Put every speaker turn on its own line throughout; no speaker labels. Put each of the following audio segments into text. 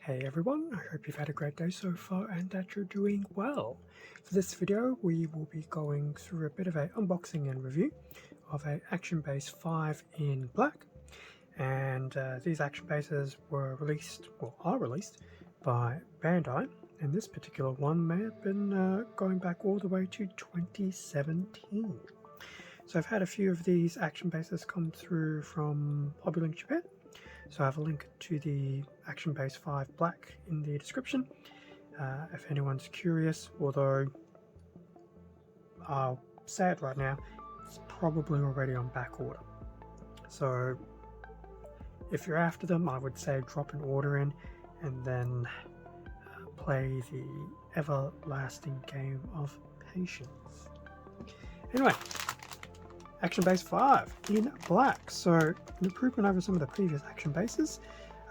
Hey everyone, I hope you've had a great day so far and that you're doing well. For this video we will be going through a bit of an unboxing and review of a Action Base 5 in black, and these Action Bases were released, or are released, by Bandai, and this particular one may have been going back all the way to 2017. So I've had a few of these Action Bases come through from Hobbylink Japan. So I have a link to the Action Base 5 Black in the description if anyone's curious, although I'll say it right now, it's probably already on back order. So if you're after them, I would say drop an order in and then play the everlasting game of patience. Anyway, Action Base 5 in black. So an improvement over some of the previous Action Bases.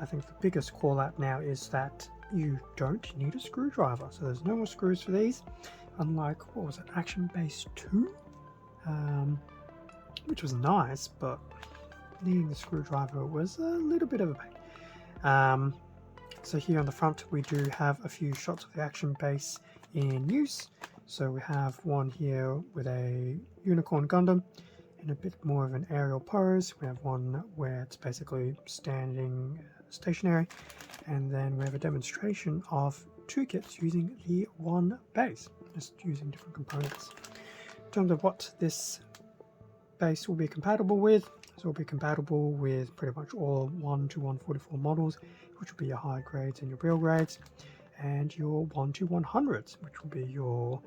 I think the biggest call out now is that you don't need a screwdriver. So there's no more screws for these, unlike, what was it, Action Base 2? Which was nice, but needing the screwdriver was a little bit of a pain. So here on the front we do have a few shots of the Action Base in use. So we have one here with a Unicorn Gundam in a bit more of an aerial pose. We have one where it's basically standing stationary, and then we have a demonstration of two kits using the one base, just using different components. In terms of what this base will be compatible with, so it will be compatible with pretty much all 1 to 144 models, which will be your high grades and your real grades, and your 1 to 100s, which will be your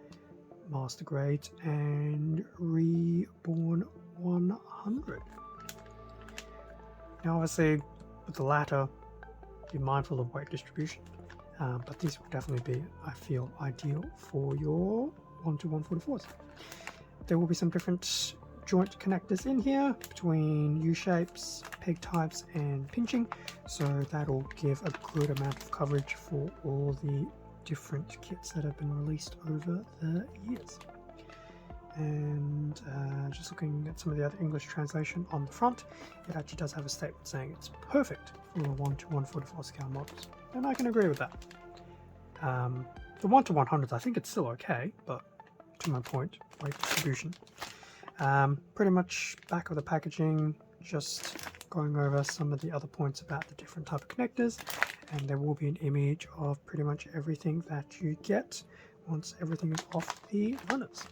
master grades and reborn 100. Now obviously with the latter, be mindful of weight distribution, but these will definitely be, I feel, ideal for your 1 to 144s. There will be some different joint connectors in here between U-shapes, peg types and pinching, so that'll give a good amount of coverage for all the different kits that have been released over the years. And just looking at some of the other English translation on the front, it actually does have a statement saying it's perfect for 1 to 144 scale models, and I can agree with that. The 1 to 100s, I think it's still okay, but to my point, weight distribution. Pretty much back of the packaging, just going over some of the other points about the different type of connectors, and there will be an image of pretty much everything that you get once everything is off the runners.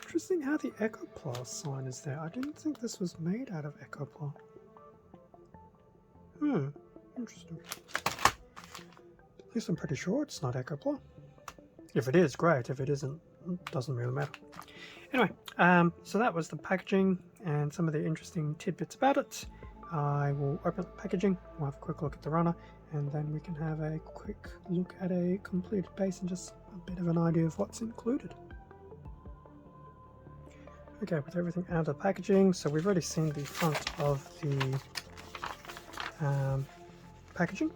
Interesting how the Ecopla sign is there. I didn't think this was made out of Ecopla. Interesting. At least I'm pretty sure it's not Ecopla. If it is, great. If it isn't, it doesn't really matter. Anyway, so that was the packaging and some of the interesting tidbits about it. I will open up the packaging, we'll have a quick look at the runner, and then we can have a quick look at a completed base and just a bit of an idea of what's included. Okay, with everything out of the packaging, so we've already seen the front of the packaging.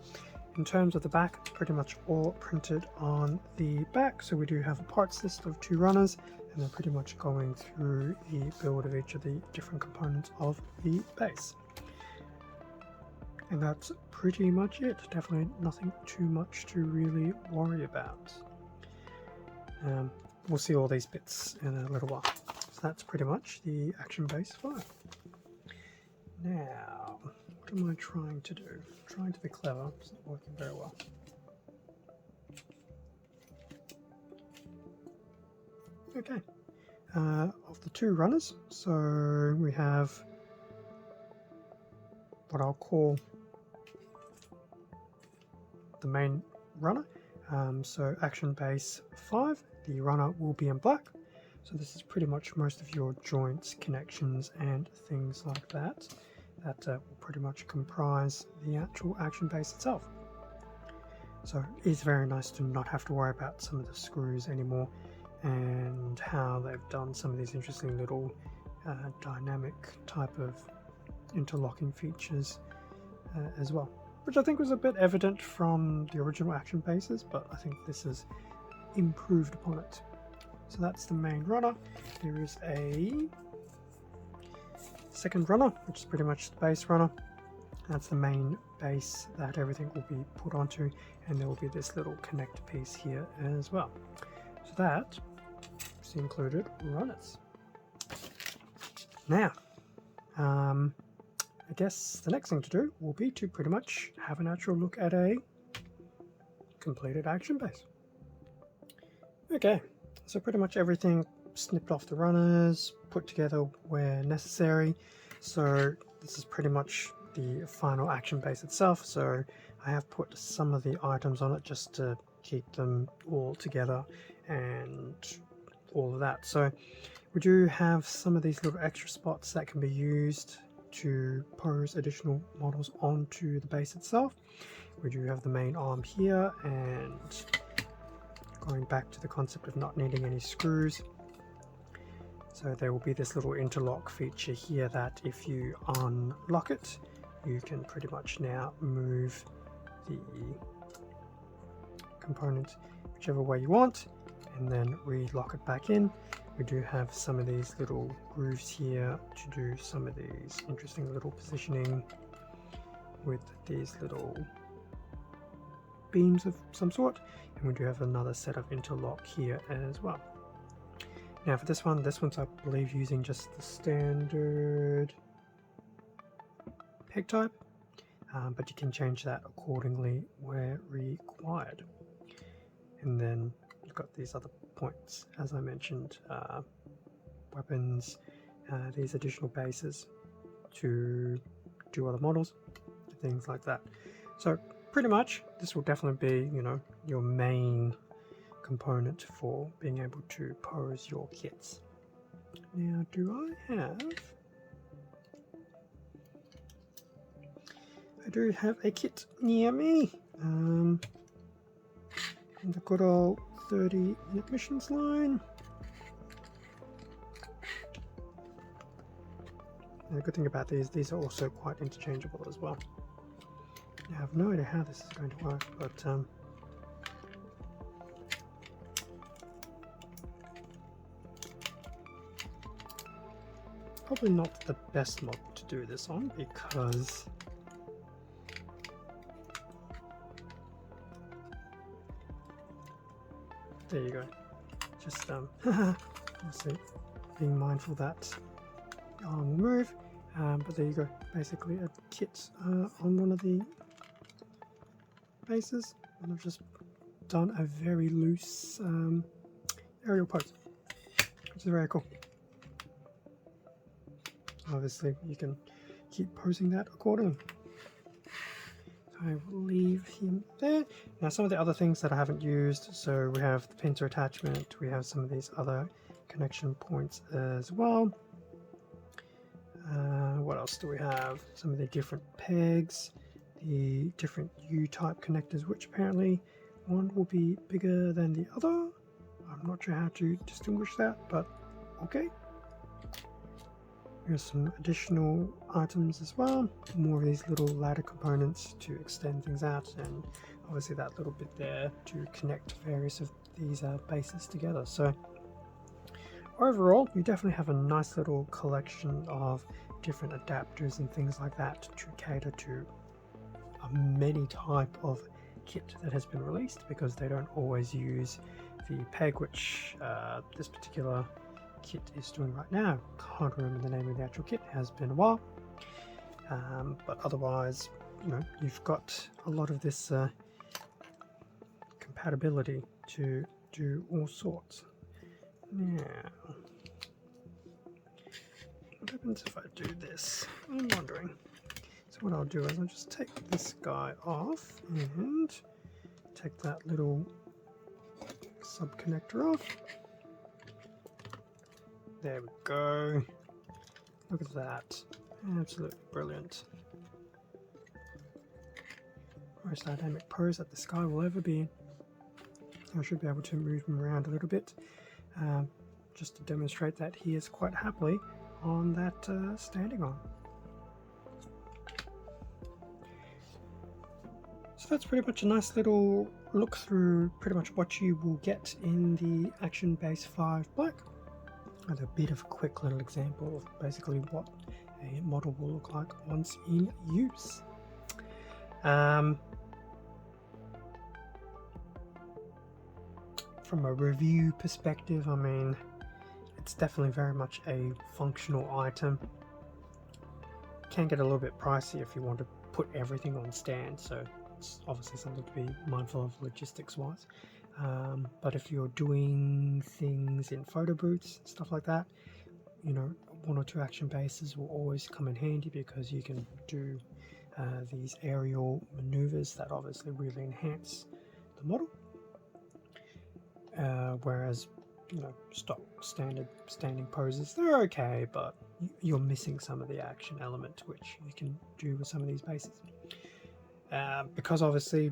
In terms of the back, it's pretty much all printed on the back, so we do have a parts list of 2 runners, and they're pretty much going through the build of each of the different components of the base. And that's pretty much it. Definitely nothing too much to really worry about. We'll see all these bits in a little while. So that's pretty much the Action Base 5. Now, what am I trying to do? I'm trying to be clever. It's not working very well. Okay. Of the 2 runners, so we have what I'll call the main runner. So Action Base 5, the runner will be in black. So this is pretty much most of your joints, connections and things like that. That will pretty much comprise the actual Action Base itself. So it's very nice to not have to worry about some of the screws anymore, and how they've done some of these interesting little dynamic type of interlocking features as well, which I think was a bit evident from the original Action Bases, but I think this has improved upon it. So that's the main runner. There is a second runner, which is pretty much the base runner. That's the main base that everything will be put onto, and there will be this little connector piece here as well. So that is the included runners. Now, I guess the next thing to do will be to pretty much have an actual look at a completed action base. Okay, so pretty much everything snipped off the runners, put together where necessary. So this is pretty much the final action base itself. So I have put some of the items on it just to keep them all together and all of that. So we do have some of these little extra spots that can be used to pose additional models onto the base itself. We do have the main arm here, and going back to the concept of not needing any screws, so there will be this little interlock feature here that if you unlock it, you can pretty much now move the component whichever way you want and then re-lock it back in. We do have some of these little grooves here to do some of these interesting little positioning with these little beams of some sort, and we do have another set of interlock here as well. Now for this one's I believe using just the standard peg type, but you can change that accordingly where required. And then you've got these other points, as I mentioned, weapons, these additional bases to do other models, things like that. So pretty much this will definitely be, you know, your main component for being able to pose your kits. Now, do I have... I do have a kit near me. The good old 30-minute missions line. And the good thing about these are also quite interchangeable as well. Now, I have no idea how this is going to work, but probably not the best mod to do this on, because there you go. Just obviously being mindful that the arm will move, but there you go. Basically a kit on one of the bases, and I've just done a very loose aerial pose, which is very cool. Obviously you can keep posing that accordingly. I will leave him there. Now some of the other things that I haven't used, so we have the pincer attachment, we have some of these other connection points as well. What else do we have? Some of the different pegs, the different U-type connectors, which apparently one will be bigger than the other. I'm not sure how to distinguish that, but okay. Here's some additional items as well. More of these little ladder components to extend things out, and obviously that little bit there to connect various of these bases together. So overall, you definitely have a nice little collection of different adapters and things like that to cater to many type of kit that has been released, because they don't always use the peg, which this particular kit is doing right now. Can't remember the name of the actual kit, it has been a while, but otherwise, you know, you've got a lot of this compatibility to do all sorts. Now, what happens if I do this? I'm wondering. So what I'll do is I'll just take this guy off and take that little sub connector off. There we go. Look at that. Absolutely brilliant. Most dynamic pose that the sky will ever be in. I should be able to move him around a little bit, just to demonstrate that he is quite happily on that standing arm. So that's pretty much a nice little look through pretty much what you will get in the Action Base 5 Black. With a bit of a quick little example of basically what a model will look like once in use. From a review perspective, I mean, it's definitely very much a functional item. Can get a little bit pricey if you want to put everything on stand, so it's obviously something to be mindful of logistics wise. But if you're doing things in photo booths, stuff like that, you know, 1 or 2 action bases will always come in handy because you can do these aerial maneuvers that obviously really enhance the model. Whereas, you know, stock standing poses, they're okay, but you're missing some of the action element which you can do with some of these bases. Because obviously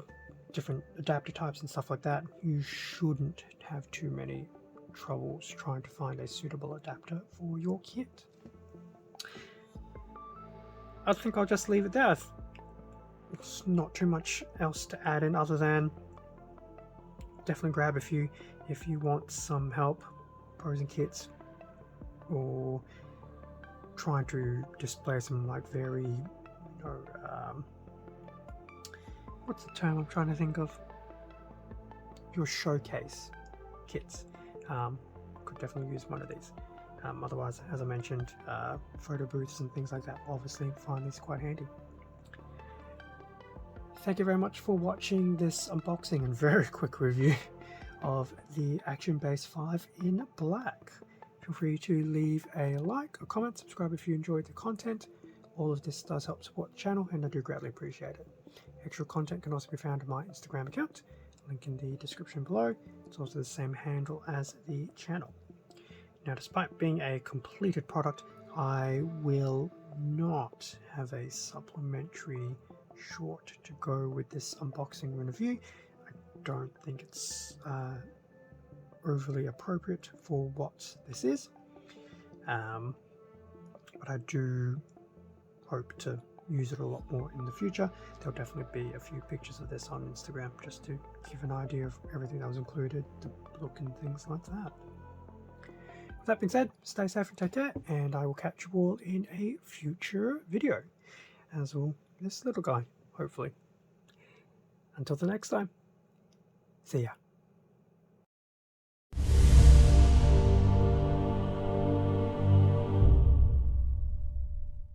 different adapter types and stuff like that, you shouldn't have too many troubles trying to find a suitable adapter for your kit. I think I'll just leave it there. It's not too much else to add in other than definitely grab a few if you want some help posing kits or trying to display some like very, you know, what's the term I'm trying to think of? Your showcase kits. Could definitely use one of these. Otherwise, as I mentioned, photo booths and things like that, obviously find these quite handy. Thank you very much for watching this unboxing and very quick review of the Action Base 5 in black. Feel free to leave a like, a comment, subscribe if you enjoyed the content. All of this does help support the channel and I do greatly appreciate it. Extra content can also be found on my Instagram account, link in the description below. It's also the same handle as the channel. Now, despite being a completed product, I will not have a supplementary short to go with this unboxing review. I don't think it's overly appropriate for what this is, but I do hope to use it a lot more in the future. There'll definitely be a few pictures of this on Instagram just to give an idea of everything that was included, the look and things like that. With that being said, stay safe and take care, and I will catch you all in a future video, as will this little guy, hopefully. Until the next time, see ya.